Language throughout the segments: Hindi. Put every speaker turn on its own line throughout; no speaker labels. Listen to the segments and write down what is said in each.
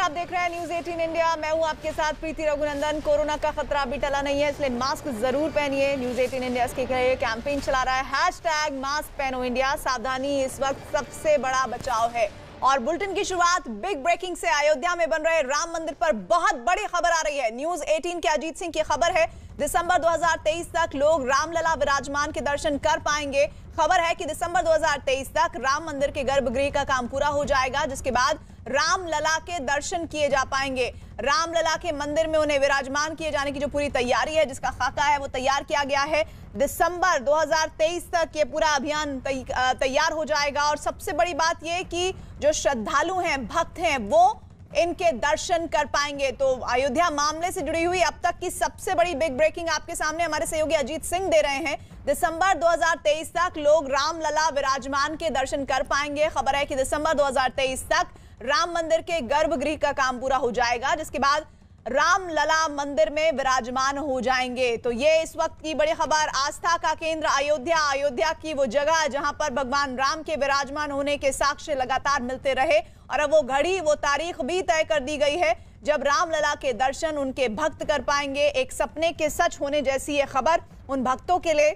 आप देख रहे हैं न्यूज 18 इंडिया। मैं हूं आपके साथ प्रीति रघुनंदन। कोरोना का खतरा अभी टला नहीं है, इसलिए मास्क जरूर पहनिए। न्यूज 18 इंडिया इसके लिए कैंपेन चला रहा है, हैशटैग मास्क पहनो इंडिया। सावधानी इस वक्त सबसे बड़ा बचाव है। और बुलेटिन की शुरुआत बिग ब्रेकिंग से। अयोध्या में बन रहे राम मंदिर पर बहुत बड़ी खबर आ रही है। न्यूज 18 के अजीत सिंह की खबर है, दिसंबर 2023 तक लोग रामलला विराजमान के दर्शन कर पाएंगे। खबर है कि दिसंबर 2023 तक राम मंदिर के गर्भगृह का काम पूरा हो जाएगा, जिसके बाद रामलला के दर्शन किए जा पाएंगे। रामलला के मंदिर में उन्हें विराजमान किए जाने की जो पूरी तैयारी है, जिसका खाका है वो तैयार किया गया है। दिसंबर 2023 तक ये पूरा अभियान तैयार हो जाएगा। और सबसे बड़ी बात ये कि जो श्रद्धालु हैं, भक्त हैं, वो इनके दर्शन कर पाएंगे। तो अयोध्या मामले से जुड़ी हुई अब तक की सबसे बड़ी बिग ब्रेकिंग आपके सामने हमारे सहयोगी अजीत सिंह दे रहे हैं। दिसंबर 2023 तक लोग रामलला विराजमान के दर्शन कर पाएंगे। खबर है कि दिसंबर 2023 तक राम मंदिर के गर्भगृह का काम पूरा हो जाएगा, जिसके बाद रामलला मंदिर में विराजमान हो जाएंगे। तो ये इस वक्त की बड़ी खबर। आस्था का केंद्र अयोध्या, अयोध्या की वो जगह जहां पर भगवान राम के विराजमान होने के साक्ष्य लगातार मिलते रहे, और अब वो घड़ी, वो तारीख भी तय कर दी गई है जब रामलला के दर्शन उनके भक्त कर पाएंगे। एक सपने के सच होने जैसी ये खबर उन भक्तों के लिए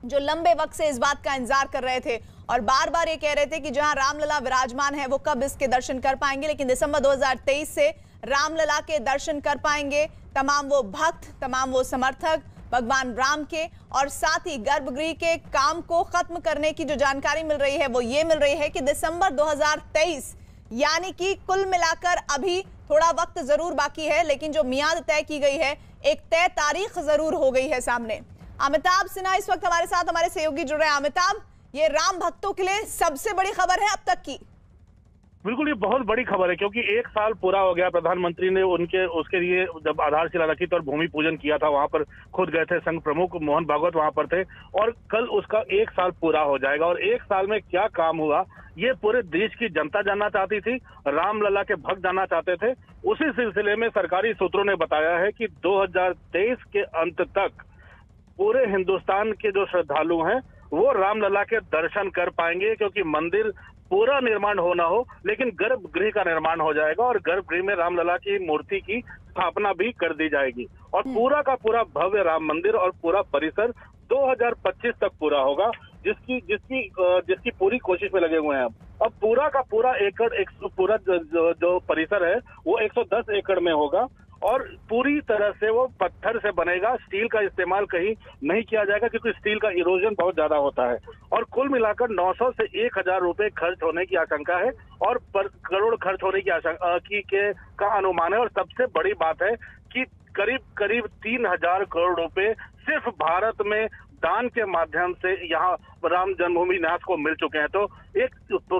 जो लंबे वक्त से इस बात का इंतजार कर रहे थे और बार बार ये कह रहे थे कि जहां रामलला विराजमान है वो कब इसके दर्शन कर पाएंगे। लेकिन दिसंबर 2023 से रामलला के दर्शन कर पाएंगे तमाम वो भक्त, तमाम वो समर्थक भगवान राम के। और साथ ही गर्भगृह के काम को खत्म करने की जो जानकारी मिल रही है वो ये मिल रही है कि दिसंबर 2023, यानी कि कुल मिलाकर अभी थोड़ा वक्त जरूर बाकी है, लेकिन जो मियाद तय की गई है, एक तय तारीख जरूर हो गई है सामने। अमिताभ सिन्हा इस वक्त हमारे साथ, हमारे सहयोगी जुड़ रहे हैं। अमिताभ, ये राम भक्तों के लिए सबसे बड़ी खबर है अब तक की।
बिल्कुल, ये बहुत बड़ी खबर है क्योंकि एक साल पूरा हो गया। प्रधानमंत्री ने उसके लिए जब आधारशिला रखी तो और भूमि पूजन किया था, वहां पर खुद गए थे, संघ प्रमुख मोहन भागवत वहां पर थे, और कल उसका एक साल पूरा हो जाएगा। और एक साल में क्या काम हुआ ये पूरे देश की जनता जानना चाहती थी, रामलला के भक्त जानना चाहते थे। उसी सिलसिले में सरकारी सूत्रों ने बताया है कि 2023 के अंत तक पूरे हिंदुस्तान के जो श्रद्धालु हैं वो रामलला के दर्शन कर पाएंगे, क्योंकि मंदिर पूरा निर्माण होना हो लेकिन गर्भगृह का निर्माण हो जाएगा और गर्भगृह में रामलला की मूर्ति की स्थापना भी कर दी जाएगी। और पूरा का पूरा भव्य राम मंदिर और पूरा परिसर 2025 तक पूरा होगा, जिसकी पूरी कोशिश में लगे हुए हैं। अब पूरा का पूरा एकड़, पूरा जो परिसर है वो 110 एकड़ में होगा और पूरी तरह से वो पत्थर से बनेगा। स्टील का इस्तेमाल कहीं नहीं किया जाएगा क्योंकि स्टील का इरोजन बहुत ज्यादा होता है। और कुल मिलाकर 900 से 1000 रुपए खर्च होने की आशंका है और करोड़ खर्च होने की आशंका का अनुमान है। और सबसे बड़ी बात है कि करीब 3000 करोड़ रुपए सिर्फ भारत में दान के माध्यम से यहाँ राम जन्मभूमि न्यास को मिल चुके हैं। तो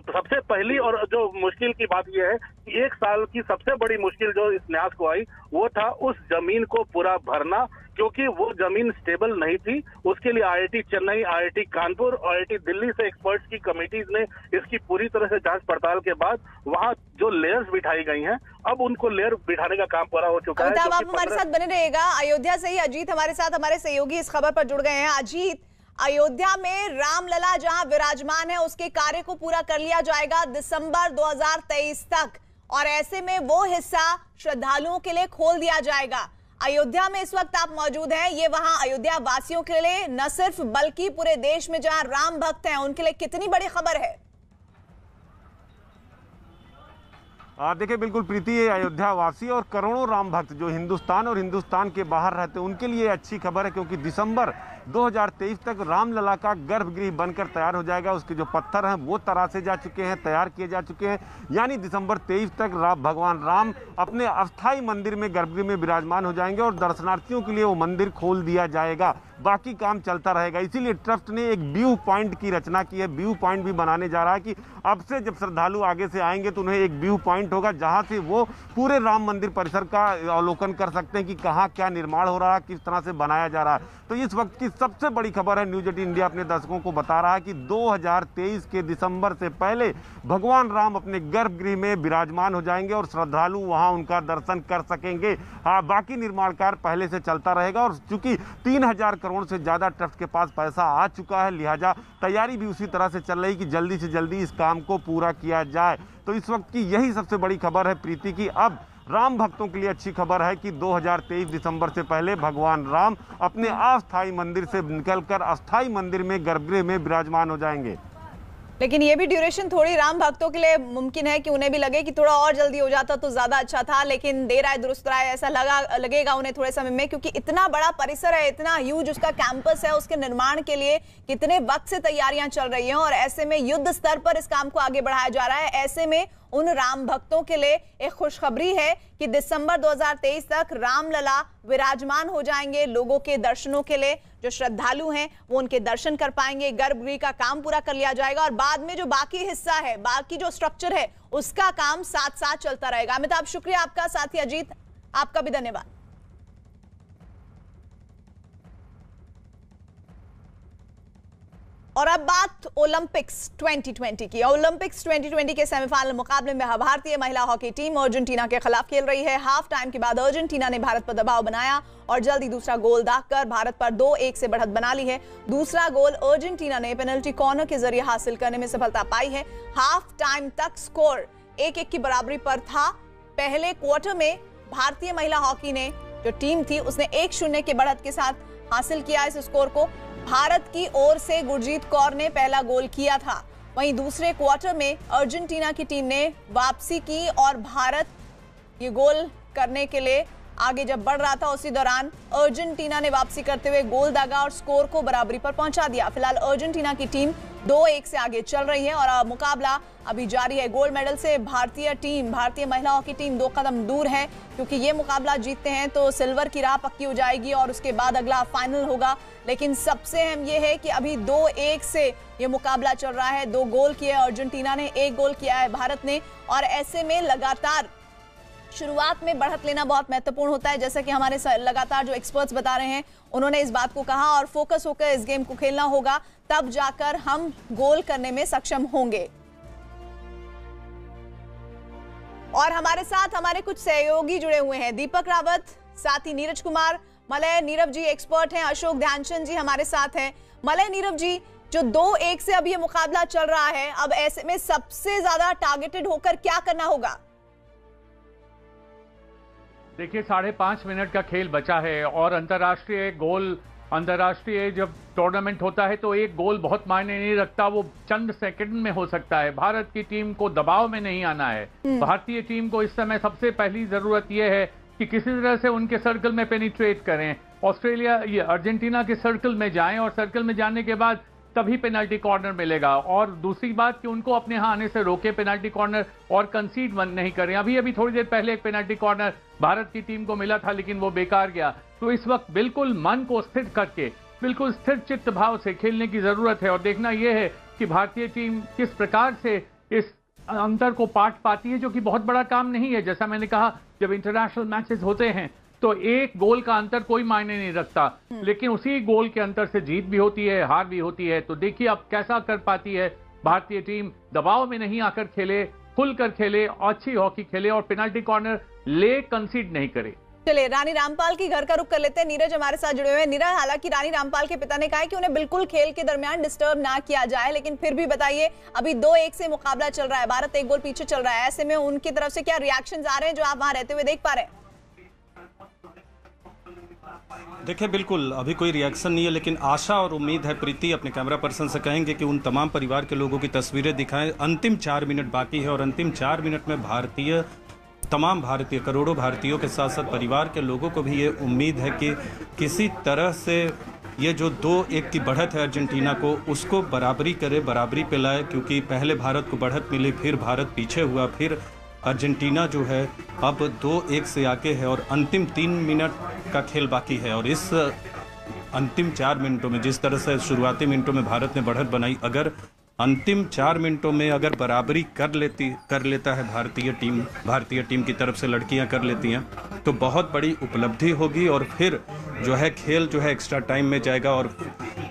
सबसे पहली और जो मुश्किल की बात यह है कि एक साल की सबसे बड़ी मुश्किल जो इस न्यास को आई वो था उस जमीन को पूरा भरना, क्योंकि वो जमीन स्टेबल नहीं थी। उसके लिए IIT Chennai, IIT Kanpur, IIT Delhi से एक्सपर्ट्स की कमेटीज ने इसकी पूरी तरह से जांच पड़ताल के बाद वहाँ जो लेयर्स बिठाई गई हैं, अब उनको लेयर बिठाने का काम पूरा हो चुका है।
अमिताभ, आप हमारे साथ बने रहिएगा। अयोध्या से ही अजीत हमारे साथ, हमारे सहयोगी इस खबर पर जुड़ गए हैं। अजीत, अयोध्या में रामलला जहां विराजमान है उसके कार्य को पूरा कर लिया जाएगा दिसंबर 2023 तक, और ऐसे में वो हिस्सा श्रद्धालुओं के लिए खोल दिया जाएगा। अयोध्या में इस वक्त आप मौजूद हैं, ये वहां अयोध्या वासियों के लिए न सिर्फ बल्कि पूरे देश में जहां राम भक्त हैं उनके लिए कितनी बड़ी खबर है?
देखिए, बिल्कुल प्रीति, ये अयोध्या वासी और करोड़ों राम भक्त जो हिंदुस्तान और हिंदुस्तान के बाहर रहते हैं उनके लिए अच्छी खबर है, क्योंकि दिसंबर 2023 तक रामलला का गर्भगृह बनकर तैयार हो जाएगा। उसके जो पत्थर हैं वो तरासे जा चुके हैं, तैयार किए जा चुके हैं, यानी दिसंबर 23 तक भगवान राम अपने अस्थायी मंदिर में गर्भगृह में विराजमान हो जाएंगे और दर्शनार्थियों के लिए वो मंदिर खोल दिया जाएगा। बाकी काम चलता रहेगा। इसीलिए ट्रस्ट ने एक व्यू पॉइंट की रचना की है, व्यू पॉइंट भी बनाने जा रहा है कि अब से जब श्रद्धालु आगे से आएंगे तो उन्हें एक व्यू पॉइंट होगा जहां से वो पूरे राम मंदिर परिसर का अवलोकन कर सकते हैं कि कहाँ क्या निर्माण हो रहा है, किस तरह से बनाया जा रहा है। तो इस वक्त की सबसे बड़ी खबर है, न्यूज 18 इंडिया अपने दर्शकों को बता रहा है कि 2023 के दिसंबर से पहले भगवान राम अपने गर्भगृह में विराजमान हो जाएंगे और श्रद्धालु वहां उनका दर्शन कर सकेंगे। हाँ, बाकी निर्माण कार्य पहले से चलता रहेगा और चूंकि 3000 करोड़ से ज्यादा ट्रस्ट के पास पैसा आ चुका है, लिहाजा तैयारी भी उसी तरह से चल रही कि जल्दी से जल्दी इस काम को पूरा किया जाए। तो इस वक्त की यही सबसे बड़ी खबर है प्रीति की। अब राम भक्तों के लिए अच्छी खबर है कि 2023 दिसंबर से पहले भगवान राम अपने अस्थायी मंदिर से निकलकर अस्थायी मंदिर में गर्भगृह में विराजमान हो जाएंगे।
लेकिन ये भी ड्यूरेशन थोड़ी राम भक्तों के लिए मुमकिन है कि उन्हें भी लगे कि थोड़ा और जल्दी हो जाता तो ज्यादा अच्छा था, लेकिन देर आए दुरुस्त आए ऐसा लगेगा उन्हें थोड़े समय में, क्योंकि इतना बड़ा परिसर है, इतना ह्यूज उसका कैंपस है, उसके निर्माण के लिए कितने वक्त से तैयारियां चल रही हैं और ऐसे में युद्ध स्तर पर इस काम को आगे बढ़ाया जा रहा है। ऐसे में उन राम भक्तों के लिए एक खुशखबरी है कि दिसंबर 2023 तक रामलला विराजमान हो जाएंगे। लोगों के दर्शनों के लिए जो श्रद्धालु हैं वो उनके दर्शन कर पाएंगे, गर्भगृह का काम पूरा कर लिया जाएगा और बाद में जो बाकी हिस्सा है, बाकी जो स्ट्रक्चर है, उसका काम साथ साथ चलता रहेगा। अमिताभ, शुक्रिया आपका। साथ ही अजीत, आपका भी धन्यवाद। और अब बात ओलंपिक्स 2020 की। ओलंपिक्स 2020 के सेमीफाइनल मुकाबले में भारतीय महिला हॉकी टीम अर्जेंटीना के खिलाफ खेल रही है। हाफ टाइम के बाद अर्जेंटीना ने भारत पर दबाव बनाया और जल्दी दूसरा गोल दागकर भारत पर 2-1 से बढ़त बना ली है। दूसरा गोल अर्जेंटीना ने पेनल्टी कॉर्नर के जरिए हासिल करने में सफलता पाई है। हाफ टाइम तक स्कोर 1-1 की बराबरी पर था। पहले क्वार्टर में भारतीय महिला हॉकी ने जो टीम थी उसने 1-0 के बढ़त के साथ हासिल किया इस स्कोर को। भारत की ओर से गुरजीत कौर ने पहला गोल किया था। वहीं दूसरे क्वार्टर में अर्जेंटीना की टीम ने वापसी की और भारत ये गोल करने के लिए आगे जब बढ़ रहा था उसी दौरान अर्जेंटीना ने वापसी करते हुए गोल दागा और स्कोर को बराबरी पर पहुंचा दिया। फिलहाल अर्जेंटीना की टीम 2-1 से आगे चल रही है और मुकाबला अभी जारी है। गोल्ड मेडल से भारतीय महिला हॉकी टीम 2 कदम दूर है, क्योंकि ये मुकाबला जीतते हैं तो सिल्वर की राह पक्की हो जाएगी और उसके बाद अगला फाइनल होगा। लेकिन सबसे अहम ये है कि अभी 2-1 से ये मुकाबला चल रहा है। 2 गोल किए अर्जेंटीना ने, 1 गोल किया है भारत ने और ऐसे में लगातार शुरुआत में बढ़त लेना बहुत महत्वपूर्ण होता है। जैसा कि हमारे लगातार जो एक्सपर्ट्स बता रहे हैं उन्होंने इस बात को कहा और फोकस होकर इस गेम को खेलना होगा, तब जाकर हम गोल करने में सक्षम होंगे। और हमारे साथ हमारे कुछ सहयोगी जुड़े हुए हैं, दीपक रावत, साथ ही नीरज कुमार, मलय नीरव जी एक्सपर्ट हैं, अशोक ध्यानचंद जी हमारे साथ हैं। मलय नीरव जी, जो 2-1 से अब ये मुकाबला चल रहा है, अब ऐसे में सबसे ज्यादा टारगेटेड होकर क्या करना होगा?
देखिए 5.5 मिनट का खेल बचा है और अंतर्राष्ट्रीय जब टूर्नामेंट होता है तो एक गोल बहुत मायने नहीं रखता, वो चंद सेकंड में हो सकता है। भारत की टीम को दबाव में नहीं आना है। भारतीय टीम को इस समय सबसे पहली जरूरत यह है कि किसी तरह से उनके सर्कल में पेनिट्रेट करें, अर्जेंटीना के सर्कल में जाएं और सर्कल में जाने के बाद तभी पेनल्टी कॉर्नर मिलेगा। और दूसरी बात कि उनको अपने यहाँ आने से रोके पेनल्टी कॉर्नर और कंसीड नहीं करें। अभी थोड़ी देर पहले एक पेनल्टी कॉर्नर भारत की टीम को मिला था लेकिन वो बेकार गया। तो इस वक्त बिल्कुल मन को स्थिर करके, बिल्कुल स्थिर चित्त भाव से खेलने की जरूरत है और देखना यह है कि भारतीय टीम किस प्रकार से इस अंतर को पाट पाती है, जो कि बहुत बड़ा काम नहीं है। जैसा मैंने कहा, जब इंटरनेशनल मैचेस होते हैं तो एक गोल का अंतर कोई मायने नहीं रखता, लेकिन उसी गोल के अंतर से जीत भी होती है, हार भी होती है। तो देखिए अब कैसा कर पाती है भारतीय टीम। दबाव में नहीं आकर खेले, खुलकर खेले, अच्छी हॉकी खेले और पेनल्टी कॉर्नर ले कंसीड नहीं करे।
चलिए रानी रामपाल की घर का रुख कर लेते हैं। नीरज हमारे साथ जुड़े हुए हैं। नीरज, हालांकि रानी रामपाल के पिता ने कहा है कि उन्हें बिल्कुल खेल के दरमियान डिस्टर्ब ना किया जाए, लेकिन फिर भी बताइए, अभी 2-1 से मुकाबला चल रहा है, भारत 1 गोल पीछे चल रहा है, ऐसे में उनकी तरफ से क्या रिएक्शंस आ रहे हैं जो आप वहां रहते हुए देख पा रहे हैं?
देखिए बिल्कुल अभी कोई रिएक्शन नहीं है, लेकिन आशा और उम्मीद है। प्रीति अपने कैमरा पर्सन से कहेंगे कि उन तमाम परिवार के लोगों की तस्वीरें दिखाएं। अंतिम 4 मिनट बाकी है और अंतिम 4 मिनट में तमाम भारतीय, करोड़ों भारतीयों के साथ साथ परिवार के लोगों को भी ये उम्मीद है कि किसी तरह से ये जो 2-1 की बढ़त है अर्जेंटीना को, उसको बराबरी करे, बराबरी पे लाए, क्योंकि पहले भारत को बढ़त मिली, फिर भारत पीछे हुआ, फिर अर्जेंटीना जो है अब 2-1 से आगे है और अंतिम 3 मिनट का खेल बाकी है। और इस अंतिम 4 मिनटों में जिस तरह से शुरुआती मिनटों में भारत ने बढ़त बनाई, अगर अंतिम 4 मिनटों में अगर बराबरी कर लेता है भारतीय टीम की तरफ से लड़कियां कर लेती हैं तो बहुत बड़ी उपलब्धि होगी और फिर जो है खेल जो है एक्स्ट्रा टाइम में जाएगा। और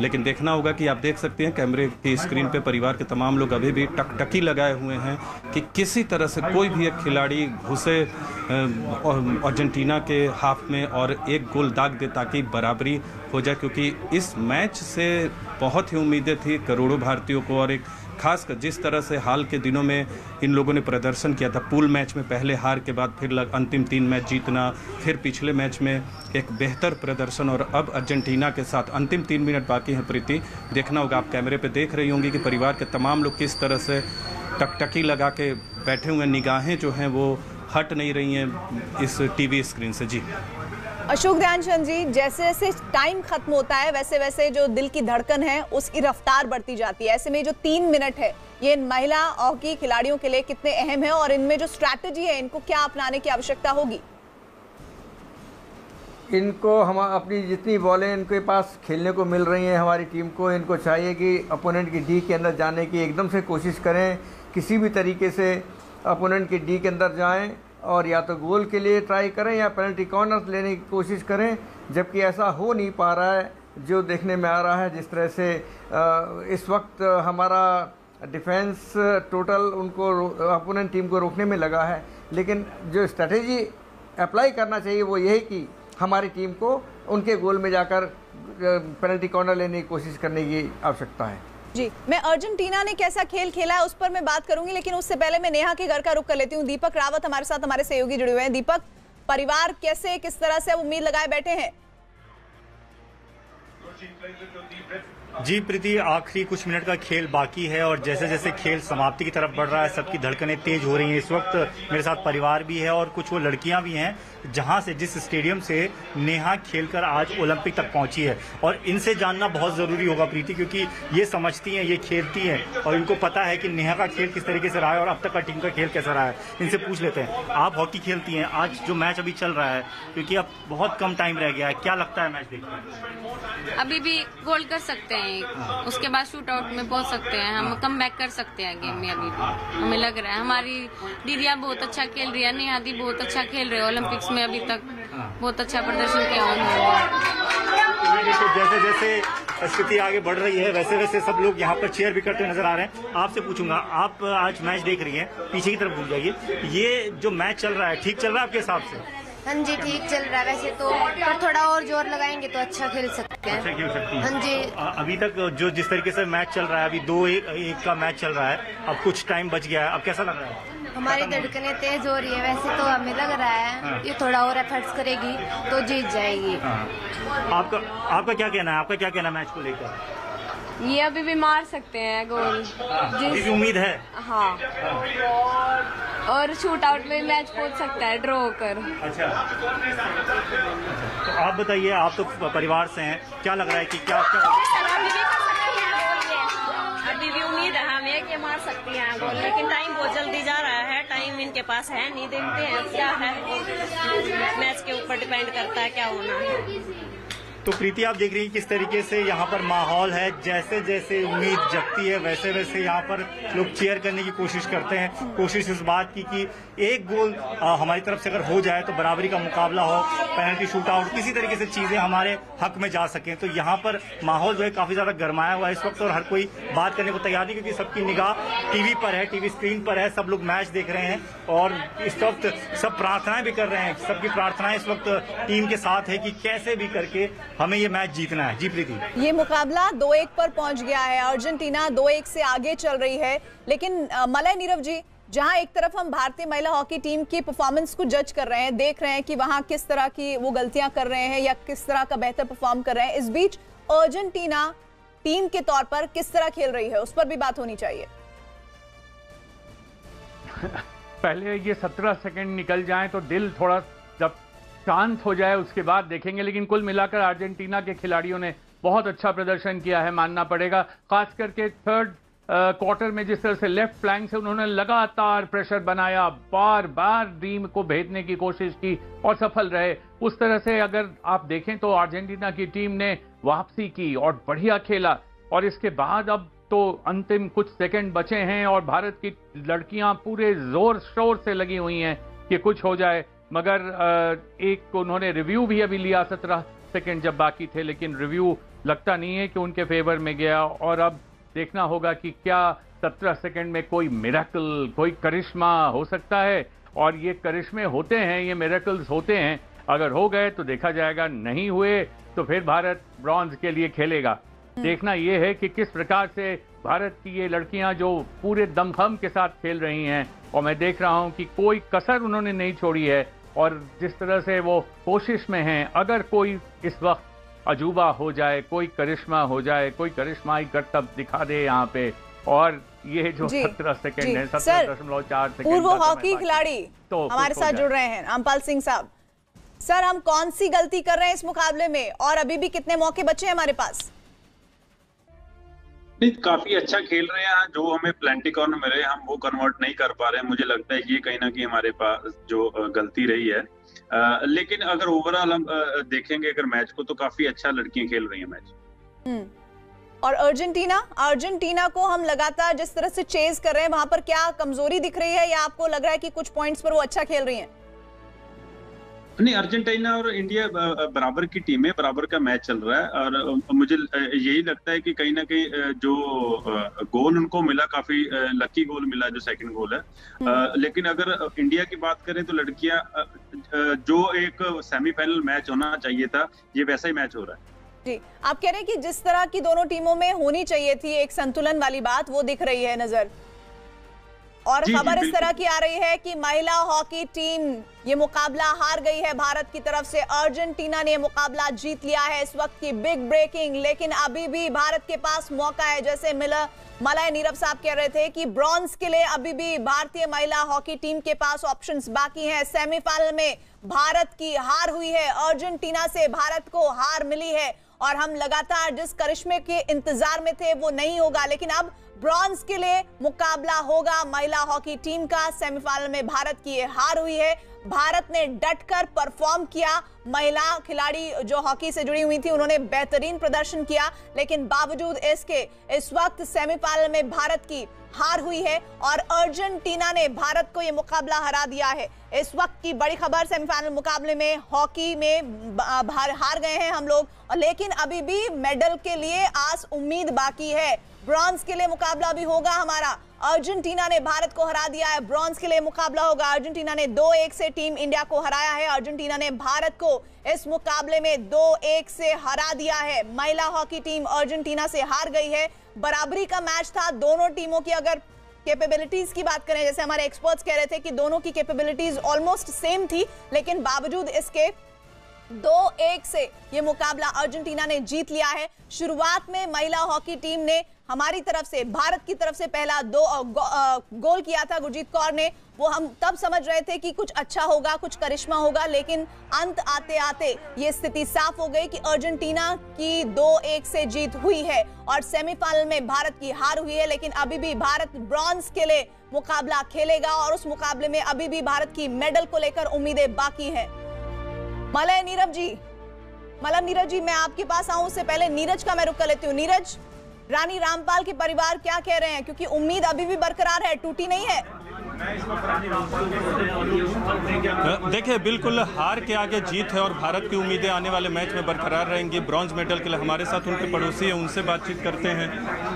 लेकिन देखना होगा कि आप देख सकते हैं कैमरे की स्क्रीन पे परिवार के तमाम लोग अभी भी टकटकी लगाए हुए हैं कि किसी तरह से कोई भी एक खिलाड़ी घुसे अर्जेंटीना के हाफ में और एक गोल दाग दे ताकि बराबरी हो जाए, क्योंकि इस मैच से बहुत ही उम्मीदें थी करोड़ों भारतीयों को। और एक खासकर जिस तरह से हाल के दिनों में इन लोगों ने प्रदर्शन किया था, पूल मैच में पहले हार के बाद फिर अंतिम 3 मैच जीतना, फिर पिछले मैच में एक बेहतर प्रदर्शन और अब अर्जेंटीना के साथ अंतिम 3 मिनट बाकी हैं। प्रीति, देखना होगा, आप कैमरे पे देख रही होंगी कि परिवार के तमाम लोग किस तरह से टकटकी लगा के बैठे हुए, निगाहें जो हैं वो हट नहीं रही हैं इस टीवी स्क्रीन से। जी
अशोक ध्यानचंद जी, जैसे जैसे टाइम खत्म होता है वैसे वैसे जो दिल की धड़कन है उसकी रफ्तार बढ़ती जाती है। ऐसे में जो 3 मिनट है ये महिला हॉकी खिलाड़ियों के लिए कितने अहम है और इनमें जो स्ट्रैटेजी है इनको क्या अपनाने की आवश्यकता होगी?
इनको हम अपनी जितनी बॉलें इनके पास खेलने को मिल रही हैं, हमारी टीम को इनको चाहिए कि अपोनेंट की डी के अंदर जाने की एकदम से कोशिश करें, किसी भी तरीके से अपोनेंट की डी के अंदर जाएं और या तो गोल के लिए ट्राई करें या पेनल्टी कॉर्नर लेने की कोशिश करें। जबकि ऐसा हो नहीं पा रहा है जो देखने में आ रहा है। जिस तरह से इस वक्त हमारा डिफेंस टोटल उनको अपोनेंट टीम को रोकने में लगा है, लेकिन जो स्ट्रेटेजी अप्लाई करना चाहिए वो यही कि हमारी टीम को उनके गोल में जाकर पेनल्टी कॉर्नर लेने की कोशिश करने की आवश्यकता है।
जी, मैं अर्जेंटीना ने कैसा खेल खेला है उस पर मैं बात करूंगी, लेकिन उससे पहले मैं नेहा के घर का रुख कर लेती हूँ। दीपक रावत हमारे साथ, हमारे सहयोगी जुड़े हुए हैं। दीपक, परिवार कैसे किस तरह से उम्मीद लगाए बैठे हैं?
जी प्रीति, आखिरी कुछ मिनट का खेल बाकी है और जैसे जैसे खेल समाप्ति की तरफ बढ़ रहा है सबकी धड़कनें तेज हो रही हैं। इस वक्त मेरे साथ परिवार भी है और कुछ वो लड़कियां भी हैं जहां से जिस स्टेडियम से नेहा खेलकर आज ओलंपिक तक पहुंची है। और इनसे जानना बहुत ज़रूरी होगा प्रीति, क्योंकि ये समझती हैं, ये खेलती हैं और इनको पता है कि नेहा का खेल किस तरीके से रहा है और अब तक का टीम का खेल कैसा रहा है। इनसे पूछ लेते हैं, आप हॉकी खेलती हैं, आज जो मैच अभी चल रहा है, क्योंकि अब बहुत कम टाइम रह गया है, क्या लगता है मैच देखकर?
अभी भी गोल कर सकते हैं, उसके बाद शूट आउट में पहुंच सकते हैं, हम कम बैक कर सकते हैं गेम में। अभी भी हमें लग रहा है हमारी दीदिया बहुत अच्छा खेल रही है, नेहा दी बहुत अच्छा खेल रहे हैं, ओलंपिक्स में अभी तक बहुत अच्छा प्रदर्शन किया उन्होंने।
जैसे जैसे स्थिति आगे बढ़ रही है वैसे वैसे सब लोग यहाँ पर चेयर भी करते नजर आ रहे हैं। आपसे पूछूंगा, आप आज मैच देख रही हैं, पीछे की तरफ भूल जाइए, ये जो मैच चल रहा है ठीक चल रहा है आपके हिसाब से?
हाँ जी, ठीक चल रहा है वैसे तो, पर थोड़ा और जोर लगाएंगे तो अच्छा खेल सकते हैं।
अच्छा खेल सकती हैं।
हाँ जी।
अभी तक जो जिस तरीके से मैच चल रहा है, अभी 2-1 का मैच चल रहा है, अब कुछ टाइम बच गया है, अब कैसा लग रहा है?
हमारी धड़कनें तेज हो रही है, वैसे तो हमें लग रहा है ये थोड़ा और एफर्ट्स करेगी तो जीत जाएगी।
आपका क्या कहना है? आपका क्या कहना है मैच को लेकर?
ये अभी भी मार सकते हैं गोल,
जिस उम्मीद है।
हाँ, और शूट आउट में मैच पहुंच सकता है ड्रॉ होकर।
अच्छा, तो आप बताइए, आप तो परिवार से हैं, क्या लग रहा है कि क्या
अभी भी उम्मीद है हमें कि मार सकती हैं गोल, लेकिन टाइम बहुत जल्दी जा रहा है, टाइम इनके पास है नहीं, देखते हैं क्या है, मैच के ऊपर डिपेंड करता है क्या होना है।
तो प्रीति, आप देख रही हैं किस तरीके से यहाँ पर माहौल है, जैसे जैसे उम्मीद जगती है वैसे वैसे यहाँ पर लोग चीयर करने की कोशिश करते हैं। कोशिश इस बात की कि एक गोल हमारी तरफ से अगर हो जाए तो बराबरी का मुकाबला हो, पेनल्टी शूट आउट, किसी तरीके से चीजें हमारे हक में जा सकें। तो यहाँ पर माहौल जो है काफी ज्यादा गर्माया हुआ है इस वक्त और हर कोई बात करने को तैयार नहीं, क्योंकि सबकी निगाह टीवी पर है, टीवी स्क्रीन पर है, सब लोग मैच देख रहे हैं और इस वक्त सब प्रार्थनाएं भी कर रहे हैं। सबकी प्रार्थनाएं इस वक्त टीम के साथ है कि कैसे भी करके हमें ये मैच जीतना है। जी प्रीति,
ये मुकाबला 2-1 पर पहुंच गया है, अर्जेंटीना 2-1 से आगे चल रही है। लेकिन मलय नीरव जी, जहां एक तरफ हम भारतीय महिला हॉकी टीम की परफॉर्मेंस को जज कर रहे हैं, देख रहे हैं कि वहां किस तरह की वो गलतियां कर रहे हैं या किस तरह का बेहतर परफॉर्म कर रहे हैं, इस बीच अर्जेंटीना टीम के तौर पर किस तरह खेल रही है उस पर भी बात होनी चाहिए।
पहले ये 17 सेकंड निकल जाएं तो दिल थोड़ा जब शांत हो जाए उसके बाद देखेंगे, लेकिन कुल मिलाकर अर्जेंटीना के खिलाड़ियों ने बहुत अच्छा प्रदर्शन किया है, मानना पड़ेगा। खास करके थर्ड क्वार्टर में जिस तरह से लेफ्ट फ्लैंक से उन्होंने लगातार प्रेशर बनाया, बार बार टीम को भेजने की कोशिश की और सफल रहे। उस तरह से अगर आप देखें तो अर्जेंटीना की टीम ने वापसी की और बढ़िया खेला और इसके बाद अब तो अंतिम कुछ सेकंड बचे हैं और भारत की लड़कियां पूरे जोर शोर से लगी हुई हैं कि कुछ हो जाए, मगर एक उन्होंने रिव्यू भी अभी लिया 17 सेकंड जब बाकी थे, लेकिन रिव्यू लगता नहीं है कि उनके फेवर में गया। और अब देखना होगा कि क्या 17 सेकंड में कोई मिरेकल, कोई करिश्मा हो सकता है। और ये करिश्मे होते हैं, ये मिरेकल्स होते हैं, अगर हो गए तो देखा जाएगा, नहीं हुए तो फिर भारत ब्रॉन्ज के लिए खेलेगा। देखना यह है कि किस प्रकार से भारत की ये लड़कियां जो पूरे दमखम के साथ खेल रही हैं, और मैं देख रहा हूं कि कोई कसर उन्होंने नहीं छोड़ी है, और जिस तरह से वो कोशिश में हैं, अगर कोई इस वक्त अजूबा हो जाए, कोई करिश्मा हो जाए, कोई करिश्माई करतब दिखा दे यहाँ पे, और ये जो 17 सेकंड है, 17.4 सेकंड,
पूर्व हॉकी खिलाड़ी
तो
हमारे साथ जुड़ रहे हैं, रामपाल सिंह साहब। सर, हम कौन सी गलती कर रहे हैं इस मुकाबले में, और अभी भी कितने मौके बचे हैं हमारे पास?
नहीं, काफी अच्छा खेल रहे हैं। जो हमें प्लेंटी कॉर्नर मिले हम वो कन्वर्ट नहीं कर पा रहे हैं। मुझे लगता है ये कहीं ना कहीं हमारे पास जो गलती रही है। लेकिन अगर ओवरऑल हम देखेंगे अगर मैच को, तो काफी अच्छा लड़कियां खेल रही हैं मैच।
और अर्जेंटीना को हम लगातार जिस तरह से चेज कर रहे हैं, वहां पर क्या कमजोरी दिख रही है, या आपको लग रहा है कि कुछ पॉइंट्स पर वो अच्छा खेल रही हैं?
नहीं, अर्जेंटीना और इंडिया बराबर की टीम है, बराबर का मैच चल रहा है, और मुझे यही लगता है कि कहीं ना कहीं जो गोल उनको मिला, काफी लकी गोल मिला जो सेकंड गोल है। लेकिन अगर इंडिया की बात करें तो लड़कियां जो एक सेमीफाइनल मैच होना चाहिए था, ये वैसा ही मैच हो रहा है।
जी, आप कह रहे हैं कि जिस तरह की दोनों टीमों में होनी चाहिए थी एक संतुलन वाली बात, वो दिख रही है नजर। और खबर इस तरह की आ रही है कि महिला हॉकी टीम ये मुकाबला हार गई है भारत की तरफ से। अर्जेंटीना ने ये मुकाबला जीत लिया है, इस वक्त की बिग ब्रेकिंग। लेकिन अभी भी भारत के पास मौका है, जैसे मलय नीरव साहब कह रहे थे कि ब्रॉन्ज के लिए अभी भी भारतीय महिला हॉकी टीम के पास ऑप्शंस बाकी हैं। सेमीफाइनल में भारत की हार हुई है, अर्जेंटीना से भारत को हार मिली है, और हम लगातार जिस करिश्मे के इंतजार में थे वो नहीं होगा। लेकिन अब ब्रॉन्ज के लिए मुकाबला होगा महिला हॉकी टीम का। सेमीफाइनल में भारत की ये हार हुई है। भारत ने डटकर परफॉर्म किया। महिला खिलाड़ी जो हॉकी से जुड़ी हुई थी उन्होंने बेहतरीन प्रदर्शन किया, लेकिन बावजूद इसके इस वक्त सेमीफाइनल में भारत की हार हुई है और अर्जेंटीना ने भारत को यह मुकाबला हरा दिया है। इस वक्त की बड़ी खबर, सेमीफाइनल मुकाबले में हॉकी में हार गए हैं हम लोग, लेकिन अभी भी मेडल के लिए आस उम्मीद बाकी है। ब्रॉन्ज के लिए मुकाबला भी होगा हमारा। अर्जेंटीना ने भारत को हरा दिया है, ब्रॉन्ज के लिए मुकाबला होगा। अर्जेंटीना ने 2-1 से टीम इंडिया को हराया है। अर्जेंटीना ने भारत को इस मुकाबले में 2-1 से हरा दिया है। महिला हॉकी टीम अर्जेंटीना से हार गई है। बराबरी का मैच था। दोनों टीमों की अगर कैपेबिलिटीज की बात करें, जैसे हमारे एक्सपर्ट्स कह रहे थे कि दोनों की कैपेबिलिटीज ऑलमोस्ट सेम थी, लेकिन बावजूद इसके 2-1 से ये मुकाबला अर्जेंटीना ने जीत लिया है। शुरुआत में महिला हॉकी टीम ने हमारी तरफ से, भारत की तरफ से पहला गोल किया था गुरजीत कौर ने। वो हम तब समझ रहे थे कि कुछ अच्छा होगा, कुछ करिश्मा होगा, लेकिन अंत आते आते ये स्थिति साफ हो गई कि अर्जेंटीना की 2-1 से जीत हुई है और सेमीफाइनल में भारत की हार हुई है। लेकिन अभी भी भारत ब्रॉन्ज के लिए मुकाबला खेलेगा और उस मुकाबले में अभी भी भारत की मेडल को लेकर उम्मीदें बाकी हैं। मलय नीरव जी, मैं आपके पास आऊं उससे पहले नीरज का मैं रुक कर लेती हूँ। नीरज, रानी रामपाल के परिवार क्या कह रहे हैं, क्योंकि उम्मीद अभी भी बरकरार है, टूटी नहीं है?
देखिए, बिल्कुल हार के आगे जीत है और भारत की उम्मीदें आने वाले मैच में बरकरार रहेंगी। ब्रॉन्ज मेडल के लिए हमारे साथ उनके पड़ोसी हैं, उनसे बातचीत करते हैं।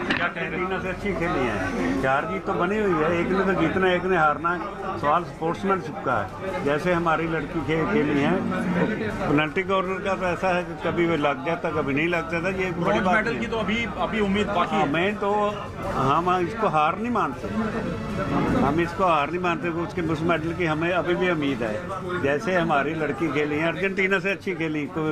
क्या अर्जेंटीना से अच्छी खेली है, चार जीत तो बनी हुई है, एक ने तो जीतना एक ने हारना। सवाल स्पोर्ट्समैनशिप का है। जैसे हमारी लड़की खेली है, तो पेनल्टी कॉर्नर का तो ऐसा है कि कभी वो लग जाता कभी नहीं लग जाता। ये बड़ी बात
मेडल की तो अभी उम्मीद बाकी है।
मैं तो हम इसको हार नहीं मानते, हम इसको हार नहीं मानते। उसके उस मेडल की हमें अभी भी उम्मीद है। जैसे हमारी लड़की खेली है, अर्जेंटीना से अच्छी खेली, तो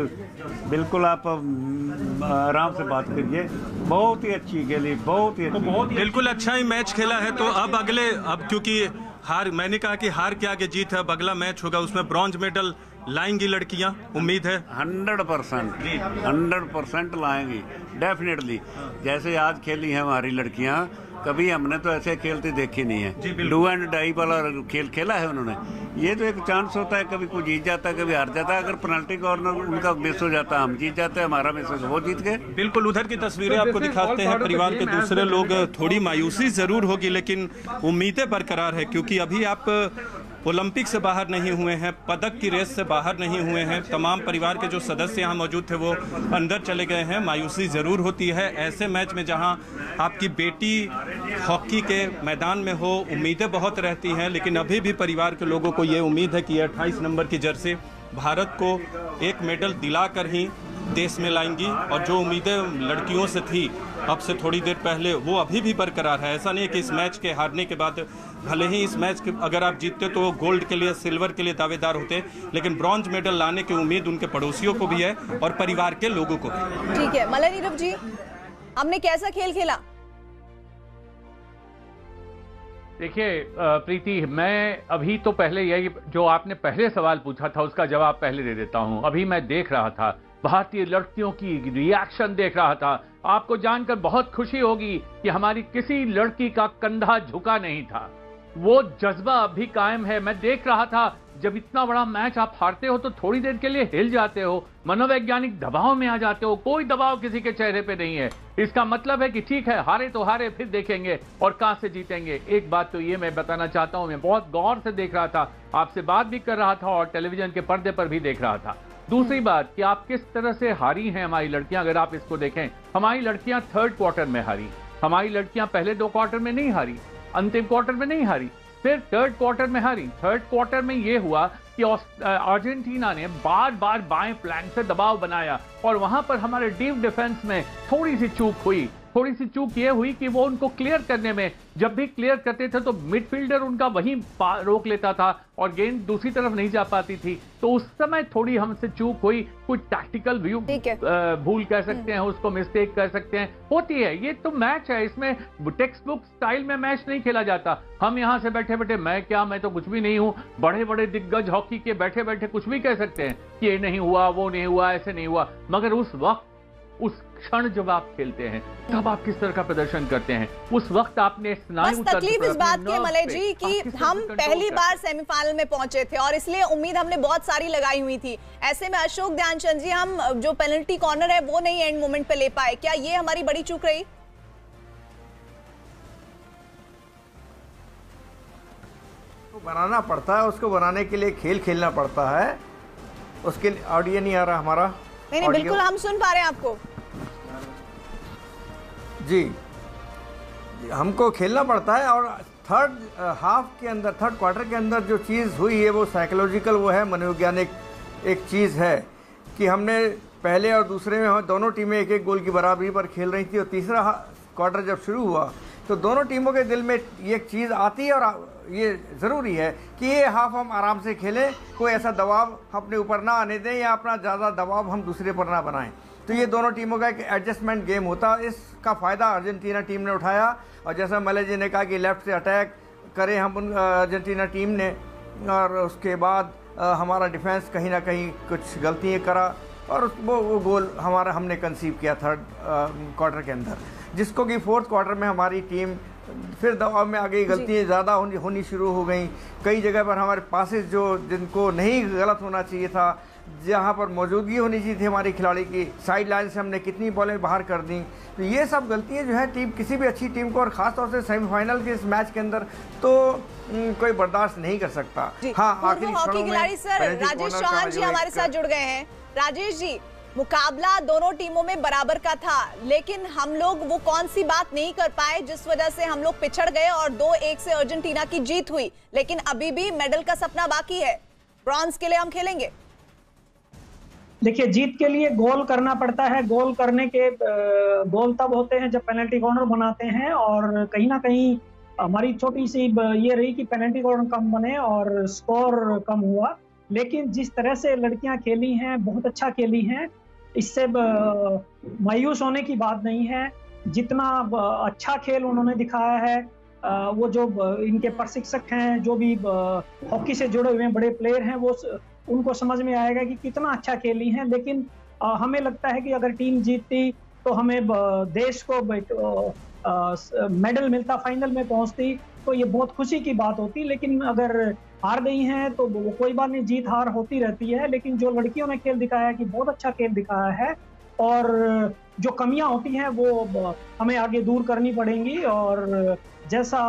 बिल्कुल आप आराम से बात करिए। बहुत ही अच्छी खेली, बहुत ही अच्छी,
बिल्कुल अच्छा ही मैच खेला है। तो अब क्योंकि हार, मैंने कहा कि हार के आगे जीत है, अब अगला मैच होगा उसमें ब्रॉन्ज मेडल लाएंगी लड़कियां, उम्मीद है
100% लाएंगी डेफिनेटली। जैसे आज खेली हैं हमारी लड़कियां, कभी हमने तो ऐसे खेलते देखी नहीं है। डू एंड डाई वाला खेल खेला है उन्होंने। ये तो एक चांस होता है, कभी कोई जीत जाता है, कभी हार जाता है। अगर पेनल्टी कॉर्नर उनका मिस हो जाता है, हम जीत जाते हैं, हमारा मिस हो जाता है, वो जीत गए।
बिल्कुल, उधर की तस्वीरें आपको दिखाते हैं। परिवार के दूसरे लोग, थोड़ी मायूसी जरूर होगी लेकिन उम्मीदें बरकरार है, क्योंकि अभी आप ओलंपिक से बाहर नहीं हुए हैं, पदक की रेस से बाहर नहीं हुए हैं। तमाम परिवार के जो सदस्य यहाँ मौजूद थे वो अंदर चले गए हैं। मायूसी ज़रूर होती है ऐसे मैच में जहाँ आपकी बेटी हॉकी के मैदान में हो। उम्मीदें बहुत रहती हैं, लेकिन अभी भी परिवार के लोगों को ये उम्मीद है कि 28 नंबर की जर्सी भारत को एक मेडल दिलाकर ही देश में लाएंगी। और जो उम्मीदें लड़कियों से थी अब से थोड़ी देर पहले, वो अभी भी बरकरार है। ऐसा नहीं है कि इस मैच के हारने के बाद, भले ही इस मैच के अगर आप जीतते तो गोल्ड के लिए, सिल्वर के लिए दावेदार होते, लेकिन ब्रॉन्ज मेडल लाने की उम्मीद उनके पड़ोसियों को भी है और परिवार के लोगों को भी।
ठीक है मलय नीरव जी, हमने कैसा खेल खेला?
देखिए प्रीति, मैं अभी तो पहले यही जो आपने पहले सवाल पूछा था उसका जवाब पहले दे देता हूं। अभी मैं देख रहा था, भारतीय लड़कियों की रिएक्शन देख रहा था। आपको जानकर बहुत खुशी होगी कि हमारी किसी लड़की का कंधा झुका नहीं था। वो जज्बा अभी कायम है। मैं देख रहा था, जब इतना बड़ा मैच आप हारते हो तो थोड़ी देर के लिए हिल जाते हो, मनोवैज्ञानिक दबाव में आ जाते हो। कोई दबाव किसी के चेहरे पे नहीं है। इसका मतलब है कि ठीक है, हारे तो हारे, फिर देखेंगे और कहां से जीतेंगे। एक बात तो ये मैं बताना चाहता हूं, मैं बहुत गौर से देख रहा था, आपसे बात भी कर रहा था और टेलीविजन के पर्दे पर भी देख रहा था। दूसरी बात कि आप किस तरह से हारी हैं हमारी लड़कियां, अगर आप इसको देखें, हमारी लड़कियां थर्ड क्वार्टर में हारी। हमारी लड़कियां पहले 2 क्वार्टर में नहीं हारी, अंतिम क्वार्टर में नहीं हारी, फिर थर्ड क्वार्टर में हारी। थर्ड क्वार्टर में यह हुआ कि अर्जेंटीना ने बार बार बाएं फ्लैंक से दबाव बनाया और वहां पर हमारे डीप डिफेंस में थोड़ी सी चूक हुई। थोड़ी सी चूक ये हुई कि वो उनको क्लियर करने में, जब भी क्लियर करते थे तो मिडफील्डर उनका वहीं रोक लेता था और गेंद दूसरी तरफ नहीं जा पाती थी। तो उस समय थोड़ी हमसे चूक हुई, कुछ टैक्टिकल व्यू भूल कह सकते हैं उसको, मिस्टेक कह सकते हैं, होती है। ये तो मैच है, इसमें टेक्स्ट बुक स्टाइल में मैच नहीं खेला जाता। हम यहाँ से बैठे बैठे मैं तो कुछ भी नहीं हूँ, बड़े बड़े दिग्गज हॉकी के बैठे बैठे कुछ भी कह सकते हैं कि ये नहीं हुआ, वो नहीं हुआ, ऐसे नहीं हुआ। मगर उस वक्त, उस क्षण जब आप खेलते हैं तब आप किस तरह का प्रदर्शन करते हैं, उस वक्त आपने
बस तकलीफ इस बात की मलय जी कि हम पहली बार सेमीफाइनल में पहुंचे थे और इसलिए उम्मीद हमने बहुत सारी लगाई हुई थी। ऐसे में अशोक ध्यानचंद जी, हम जो पेनल्टी कॉर्नर है वो नहीं एंड मोमेंट पे ले पाए, क्या ये हमारी बड़ी चूक रही?
बनाना पड़ता है, उसको बनाने के लिए खेल खेलना पड़ता है। उसके लिए ऑडियो नहीं आ रहा हमारा?
नहीं बिल्कुल हम सुन पा रहे हैं आपको
जी। हमको खेलना पड़ता है और थर्ड हाफ के अंदर, थर्ड क्वार्टर के अंदर जो चीज़ हुई है वो साइकोलॉजिकल, वो है मनोवैज्ञानिक एक चीज़ है कि हमने पहले और दूसरे में दोनों टीमें 1-1 गोल की बराबरी पर खेल रही थी और तीसरा क्वार्टर जब शुरू हुआ तो दोनों टीमों के दिल में ये चीज़ आती है और ये ज़रूरी है कि ये हाफ हम आराम से खेलें, कोई ऐसा दबाव अपने ऊपर ना आने दें या अपना ज़्यादा दबाव हम दूसरे पर ना बनाएं। तो ये दोनों टीमों का एक एडजस्टमेंट गेम होता है। इसका फ़ायदा अर्जेंटीना टीम ने उठाया और जैसा मलय जी ने कहा कि लेफ़्ट से अटैक करें हम अर्जेंटीना टीम ने, और उसके बाद हमारा डिफेंस कहीं ना कहीं कुछ गलतियाँ करा और वो गोल हमारा हमने कंसीव किया थर्ड क्वार्टर के अंदर, जिसको कि फोर्थ क्वार्टर में हमारी टीम फिर दबाव में आ गई, गलतियाँ ज़्यादा होनी शुरू हो गई। कई जगह पर हमारे पासेस जो जिनको नहीं गलत होना चाहिए था, जहाँ पर मौजूदगी होनी चाहिए थी हमारी खिलाड़ी की, साइड लाइन से हमने कितनी बॉलें बाहर कर दी। तो ये सब गलतियाँ जो है टीम, किसी भी अच्छी टीम को और ख़ासतौर से सेमीफाइनल के इस मैच के अंदर तो कोई बर्दाश्त नहीं कर सकता। हाँ, आखिरी
हॉकी खिलाड़ी सर राजेश चौहान जी हमारे साथ जुड़ गए हैं। राजेश जी, मुकाबला दोनों टीमों में बराबर का था, लेकिन हम लोग वो कौन सी बात नहीं कर पाए जिस वजह से हम लोग पिछड़ गए और 2-1 से अर्जेंटीना की जीत हुई। लेकिन अभी भी मेडल का सपना बाकी है, ब्रॉन्ज के लिए हम खेलेंगे।
देखिए, जीत के लिए गोल करना पड़ता है। गोल करने के गोल तब होते हैं जब पेनल्टी कॉर्नर बनाते हैं, और कहीं ना कहीं हमारी छोटी सी ये रही कि पेनल्टी कॉर्नर कम बने और स्कोर कम हुआ। लेकिन जिस तरह से लड़कियां खेली हैं, बहुत अच्छा खेली हैं, इससे मायूस होने की बात नहीं है। जितना अच्छा खेल उन्होंने दिखाया है, वो जो इनके प्रशिक्षक हैं, जो भी हॉकी से जुड़े हुए बड़े प्लेयर हैं, वो उनको समझ में आएगा कि कितना अच्छा खेली हैं। लेकिन हमें लगता है कि अगर टीम जीतती तो हमें देश को मेडल मिलता, फाइनल में पहुंचती, तो ये बहुत खुशी की बात होती। लेकिन अगर हार गई हैं तो वो कोई बात नहीं, जीत हार होती रहती है। लेकिन जो लड़कियों ने खेल दिखाया है कि बहुत अच्छा खेल दिखाया है, और जो कमियां होती हैं वो हमें आगे दूर करनी पड़ेंगी। और जैसा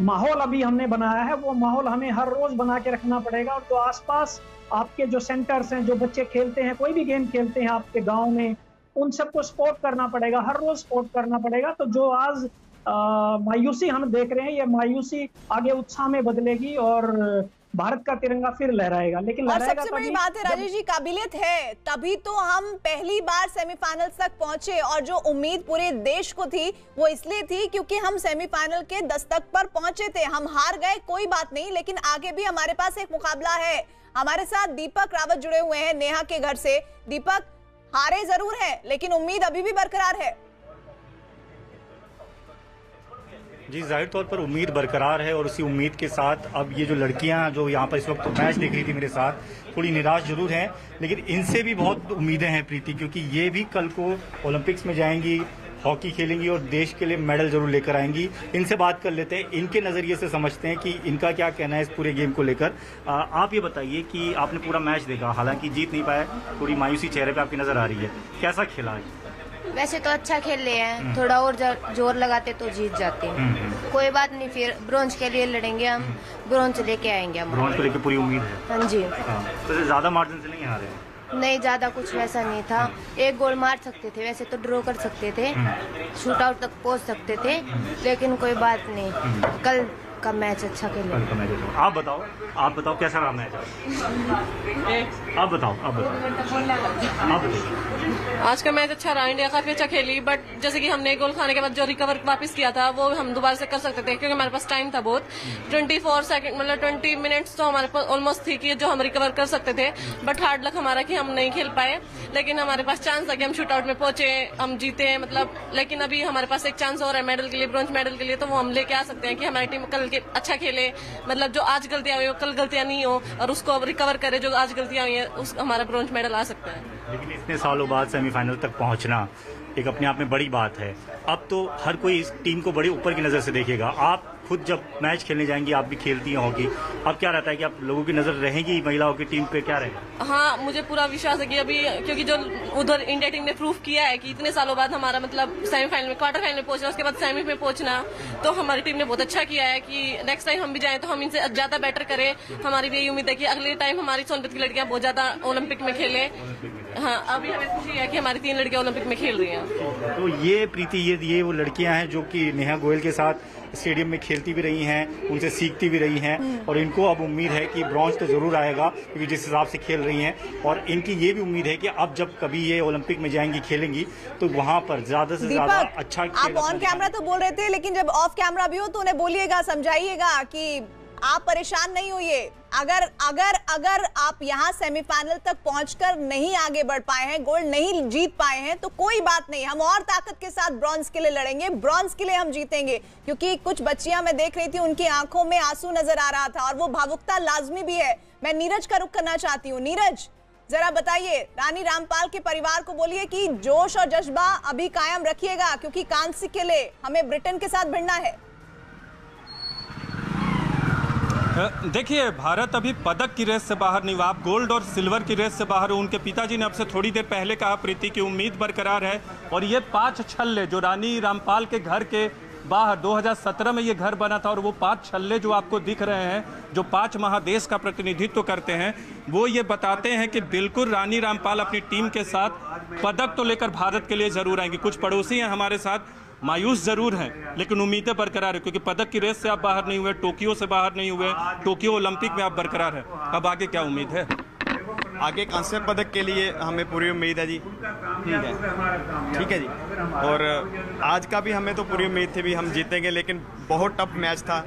माहौल अभी हमने बनाया है वो माहौल हमें हर रोज बना के रखना पड़ेगा। और जो आसपास आपके जो सेंटर्स हैं, जो बच्चे खेलते हैं, कोई भी गेम खेलते हैं आपके गांव में, उन सबको सपोर्ट करना पड़ेगा, हर रोज सपोर्ट करना पड़ेगा। तो जो आज मायूसी हम देख रहे हैं, ये मायूसी आगे उत्साह में बदलेगी और भारत का तिरंगा फिर लहराएगा। लेकिन
और सबसे बड़ी बात है राजेश जी, काबिलियत है, तभी तो हम पहली बार सेमीफाइनल तक पहुंचे। और जो उम्मीद पूरे देश को थी वो इसलिए थी क्योंकि हम सेमीफाइनल के दस्तक पर पहुंचे थे। हम हार गए, कोई बात नहीं, लेकिन आगे भी हमारे पास एक मुकाबला है। हमारे साथ दीपक रावत जुड़े हुए हैं नेहा के घर से। दीपक, हारे जरूर है लेकिन उम्मीद अभी भी बरकरार है।
जी, जाहिर तौर पर उम्मीद बरकरार है, और उसी उम्मीद के साथ अब ये जो लड़कियां जो यहाँ पर इस वक्त मैच देख रही थी मेरे साथ, थोड़ी निराश जरूर हैं, लेकिन इनसे भी बहुत उम्मीदें हैं प्रीति, क्योंकि ये भी कल को ओलंपिक्स में जाएंगी, हॉकी खेलेंगी और देश के लिए मेडल जरूर लेकर आएंगी। इनसे बात कर लेते हैं, इनके नज़रिए से समझते हैं कि इनका क्या कहना है इस पूरे गेम को लेकर। आप ये बताइए कि आपने पूरा मैच देखा, हालांकि जीत नहीं पाए, थोड़ी मायूसी चेहरे पे आपकी नज़र आ रही है, कैसा खेला है?
वैसे तो अच्छा खेल रहे हैं, थोड़ा और जोर लगाते तो जीत जाते हैं। कोई बात नहीं, फिर ब्रोंज के लिए लड़ेंगे हम, ब्रोंज लेके आएंगे हम।
ब्रोंज को लेकर पूरी उम्मीद है?
हाँ जी।
तो ज्यादा मार्जिन से नहीं हारे?
नहीं, ज्यादा कुछ वैसा नहीं था, एक गोल मार सकते थे, वैसे तो ड्रॉ कर सकते थे, शूट आउट तक पहुंच सकते थे, लेकिन कोई बात नहीं, कल का मैच अच्छा खेला।
आप बताओ कैसा रहा मैच? आप बताओ।
आज का मैच अच्छा रहा, इंडिया काफी अच्छा खेली, बट जैसे कि हमने गोल खाने के बाद जो रिकवर वापस किया था वो हम दोबारा से कर सकते थे, क्योंकि हमारे पास टाइम था बहुत, 24 सेकंड मतलब 20 मिनट्स तो हमारे पास ऑलमोस्ट थी कि जो हम रिकवर कर सकते थे। बट हार्ड लक हमारा कि हम नहीं खेल पाए, लेकिन हमारे पास चांस था कि हम शूट आउट में पहुंचे, हम जीते हैं मतलब। लेकिन अभी हमारे पास एक चांस और है मेडल के लिए, ब्रोंज मेडल के लिए, तो वो हम लेके आ सकते हैं कि हमारी टीम कल अच्छा खेले, मतलब जो आज गलतियां हुई कल गलतियां नहीं हो, और उसको अब रिकवर करे, जो आज गलतियां हुई है उस हमारा ब्रोंज मेडल आ सकता है।
लेकिन इतने सालों बाद सेमीफाइनल तक पहुंचना एक अपने आप में बड़ी बात है। अब तो हर कोई इस टीम को बड़ी ऊपर की नज़र से देखेगा। आप खुद जब मैच खेलने जाएंगी, आप भी खेलती हैं हॉकी, अब क्या रहता है कि आप लोगों की नज़र रहेगी महिलाओं की टीम पे, क्या रहेगा?
हाँ, मुझे पूरा विश्वास है कि अभी, क्योंकि जो उधर इंडिया टीम ने प्रूव किया है कि इतने सालों बाद हमारा मतलब सेमीफाइनल में, क्वार्टर फाइनल में पहुंचना, उसके बाद सेमी में पहुंचना, तो हमारी टीम ने बहुत अच्छा किया है कि नेक्स्ट टाइम हम भी जाएं तो हम इनसे ज्यादा बेटर करें। हमारी भी यही उम्मीद है कि अगले टाइम हमारी सोनभद्र की लड़कियां बहुत ज्यादा ओलंपिक में खेले। हाँ, अभी हमें खुशी है कि हमारी 3 लड़कियां ओलंपिक में खेल रही हैं।
तो ये प्रीति, ये वो लड़कियां हैं जो कि नेहा गोयल के साथ स्टेडियम में खेलती भी रही हैं, उनसे सीखती भी रही हैं, और इनको अब उम्मीद है कि ब्रॉन्ज तो जरूर आएगा, क्योंकि जिस हिसाब से खेल रही हैं। और इनकी ये भी उम्मीद है कि अब जब कभी ये ओलंपिक में जाएंगी, खेलेंगी, तो वहां पर ज्यादा से ज्यादा अच्छा।
आप ऑन कैमरा तो बोल रहे थे, लेकिन जब ऑफ कैमरा भी हो तो उन्हें बोलिएगा, समझाइएगा कि आप परेशान नहीं होइए। अगर आप यहाँ सेमीफाइनल तक पहुंचकर नहीं आगे बढ़ पाए हैं, गोल्ड नहीं जीत पाए हैं, तो कोई बात नहीं, हम और ताकत के साथ ब्रॉन्ज के लिए लड़ेंगे, ब्रॉन्ज के लिए हम जीतेंगे। क्योंकि कुछ बच्चियां मैं देख रही थी, उनकी आंखों में आंसू नजर आ रहा था, और वो भावुकता लाजमी भी है। मैं नीरज का रुख करना चाहती हूँ। नीरज, जरा बताइए, रानी रामपाल के परिवार को बोलिए कि जोश और जज्बा अभी कायम रखिएगा, क्योंकि कांस्य के लिए हमें ब्रिटेन के साथ भिड़ना है।
देखिए, भारत अभी पदक की रेस से बाहर नहीं हुआ, आप गोल्ड और सिल्वर की रेस से बाहर हो। उनके पिताजी ने अब से थोड़ी देर पहले कहा प्रीति की उम्मीद बरकरार है, और ये 5 छल्ले जो रानी रामपाल के घर के बाहर 2017 में ये घर बना था, और वो 5 छल्ले जो आपको दिख रहे हैं, जो 5 महादेश का प्रतिनिधित्व करते हैं, वो ये बताते हैं कि बिल्कुल रानी रामपाल अपनी टीम के साथ पदक तो लेकर भारत के लिए जरूर आएंगे। कुछ पड़ोसी हैं हमारे साथ, मायूस जरूर हैं, लेकिन उम्मीदें बरकरार है, क्योंकि पदक की रेस से आप बाहर नहीं हुए, टोक्यो से बाहर नहीं हुए, टोक्यो ओलंपिक में आप बरकरार है। अब आगे क्या उम्मीद है?
आगे कांस्य पदक के लिए हमें पूरी उम्मीद है जी। ठीक है जी। और आज का भी हमें तो पूरी उम्मीद थी भी हम जीतेंगे, लेकिन बहुत टफ मैच था,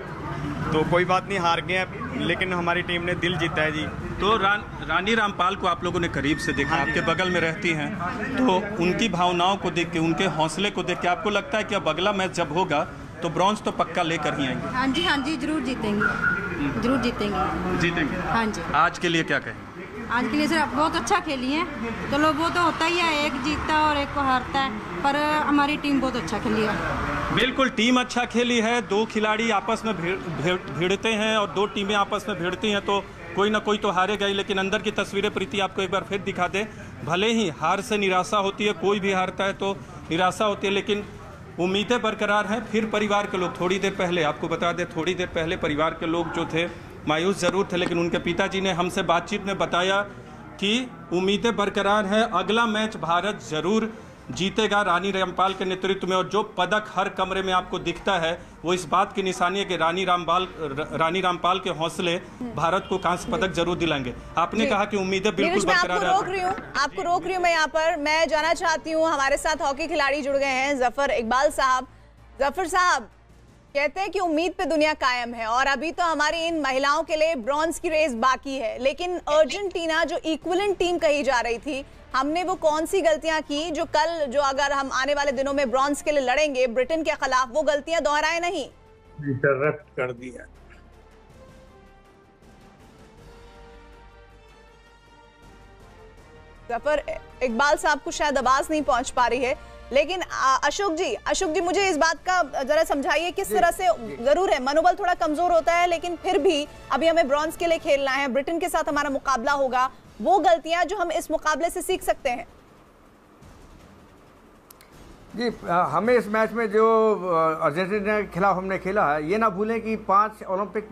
तो कोई बात नहीं, हार गए, लेकिन हमारी टीम ने दिल जीता है जी।
तो रानी रामपाल को आप लोगों ने करीब से देखा, आपके बगल में रहती हैं, तो उनकी भावनाओं को देख के, उनके हौसले को देख के आपको लगता है कि अब अगला मैच जब होगा तो ब्रॉन्ज तो पक्का लेकर ही आएंगे?
हाँ जी, जरूर जीतेंगे, जरूर जीतेंगे।
हाँ जी। आज के लिए क्या कहें?
आज के लिए सिर्फ बहुत अच्छा खेली है। चलो वो तो होता ही है, एक जीतता है और एक को हारता है, पर हमारी टीम बहुत अच्छा खेली है।
बिल्कुल टीम अच्छा खेली है। दो खिलाड़ी आपस में भिड़ते हैं और दो टीमें आपस में भिड़ती हैं तो कोई ना कोई तो हारेगा ही। लेकिन अंदर की तस्वीरें प्रीति आपको एक बार फिर दिखा दे। भले ही हार से निराशा होती है, कोई भी हारता है तो निराशा होती है, लेकिन उम्मीदें बरकरार हैं। फिर परिवार के लोग, थोड़ी देर पहले आपको बता दें, थोड़ी देर पहले परिवार के लोग जो थे मायूस ज़रूर थे, लेकिन उनके पिताजी ने हमसे बातचीत में बताया कि उम्मीदें बरकरार हैं। अगला मैच भारत ज़रूर जीतेगा रानी रामपाल के नेतृत्व में। और जो पदक हर कमरे में आपको दिखता है वो इस बात की निशानी है कि रानी रामपाल के हौसले भारत को कांस्य पदक जरूर दिलाएंगे। आपने कहा कि उम्मीदें बिल्कुल बरकरार है।
आपको रोक रही हूँ मैं यहाँ पर। मैं जाना चाहती हूँ, हमारे साथ हॉकी खिलाड़ी जुड़ गए हैं, जफर इकबाल साहब। जफर साहब कहते हैं कि उम्मीद पे दुनिया कायम है और अभी तो हमारी इन महिलाओं के लिए ब्रॉन्ज की रेस बाकी है, लेकिन अर्जेंटीना जो इक्विवेलेंट टीम कही जा रही थी, हमने वो कौन सी गलतियां की जो कल, जो अगर हम आने वाले दिनों में ब्रॉन्ज के लिए लड़ेंगे ब्रिटेन के खिलाफ, वो गलतियां दोहराए नहीं?
इंटरप्ट कर दिया।
जफर इकबाल साहब को शायद आवाज नहीं पहुंच पा रही है, लेकिन अशोक जी मुझे इस बात का जरा समझाइए किस तरह से। जरूर है मनोबल थोड़ा कमजोर होता है, लेकिन फिर भी अभी हमें ब्रॉन्ज के लिए खेलना है, ब्रिटेन के साथ हमारा मुकाबला होगा, वो गलतियां जो हम इस मुकाबले से सीख सकते हैं।
जी हमें इस मैच में जो अर्जेंटीना के खिलाफ हमने खेला है, ये ना भूलें कि 5 ओलंपिक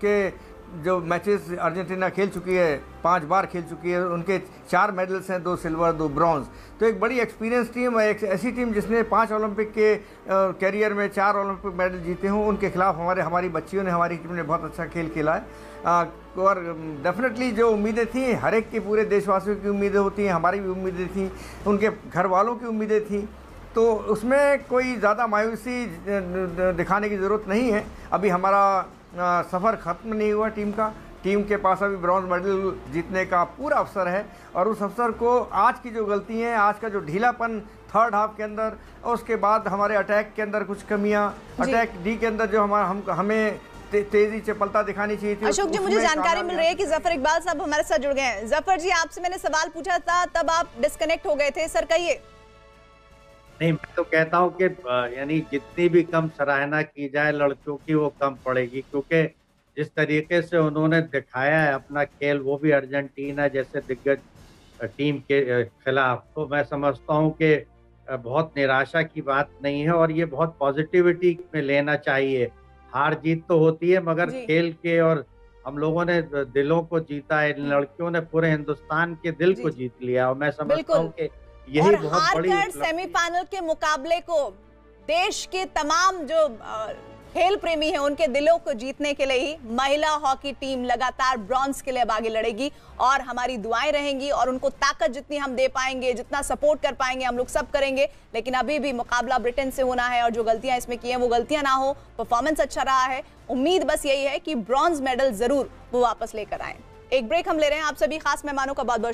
के जो मैचेस अर्जेंटीना खेल चुकी है, 5 बार खेल चुकी है, उनके 4 मेडल्स हैं, 2 सिल्वर 2 ब्रॉन्ज। तो एक बड़ी एक्सपीरियंस टीम है, एक ऐसी टीम जिसने 5 ओलंपिक के कैरियर में 4 ओलंपिक मेडल जीते हों, उनके खिलाफ हमारी बच्चियों ने, हमारी टीम ने बहुत अच्छा खेल खेला है। और डेफिनेटली जो उम्मीदें थी, हर एक की, पूरे देशवासियों की उम्मीदें होती हैं, हमारी भी उम्मीदें थी, उनके घर वालों की उम्मीदें थी, तो उसमें कोई ज़्यादा मायूसी दिखाने की ज़रूरत नहीं है। अभी हमारा सफ़र ख़त्म नहीं हुआ टीम के पास अभी ब्रॉन्ज मेडल जीतने का पूरा अवसर है। और उस अवसर को आज की जो गलती है, आज का जो ढीलापन थर्ड हाफ के अंदर, और उसके बाद हमारे अटैक के अंदर कुछ कमियां, अटैक डी के अंदर जो हमें तेजी चपलता दिखानी चाहिए थी।
अशोक जी मुझे जानकारी मिल रही है कि जफर इकबाल साहब हमारे साथ जुड़ गए हैं। जफर जी आपसे मैंने सवाल पूछा था, तब आप डिस्कनेक्ट हो गए थे, सर कहिए।
नहीं, मैं तो कहता हूँ कि यानी जितनी भी कम सराहना की जाए लड़कियों की, वो कम पड़ेगी, क्योंकि जिस तरीके से उन्होंने दिखाया है अपना खेल, वो भी अर्जेंटीना जैसे दिग्गज टीम के खिलाफ, तो मैं समझता हूँ कि बहुत निराशा की बात नहीं है और ये बहुत पॉजिटिविटी में लेना चाहिए। हार जीत तो होती है, मगर खेल के, और हम लोगों ने दिलों को जीता है, इन लड़कियों ने पूरे हिंदुस्तान के दिल को जीत लिया, और मैं समझता हूँ कि यही बहुत बड़ी
सेमीफाइनल के मुकाबले को देश के तमाम जो खेल प्रेमी हैं उनके दिलों को जीतने के लिए ही महिला हॉकी टीम लगातार ब्रॉन्ज के लिए अब आगे लड़ेगी, और हमारी दुआएं रहेंगी और उनको ताकत जितनी हम दे पाएंगे, जितना सपोर्ट कर पाएंगे, हम लोग सब करेंगे। लेकिन अभी भी मुकाबला ब्रिटेन से होना है और जो गलतियां इसमें की हैं वो गलतियां ना हो। परफॉर्मेंस अच्छा रहा है, उम्मीद बस यही है कि ब्रॉन्ज मेडल जरूर वो वापस लेकर आए। एक ब्रेक हम ले रहे हैं। आप सभी खास मेहमानों का बहुत बहुत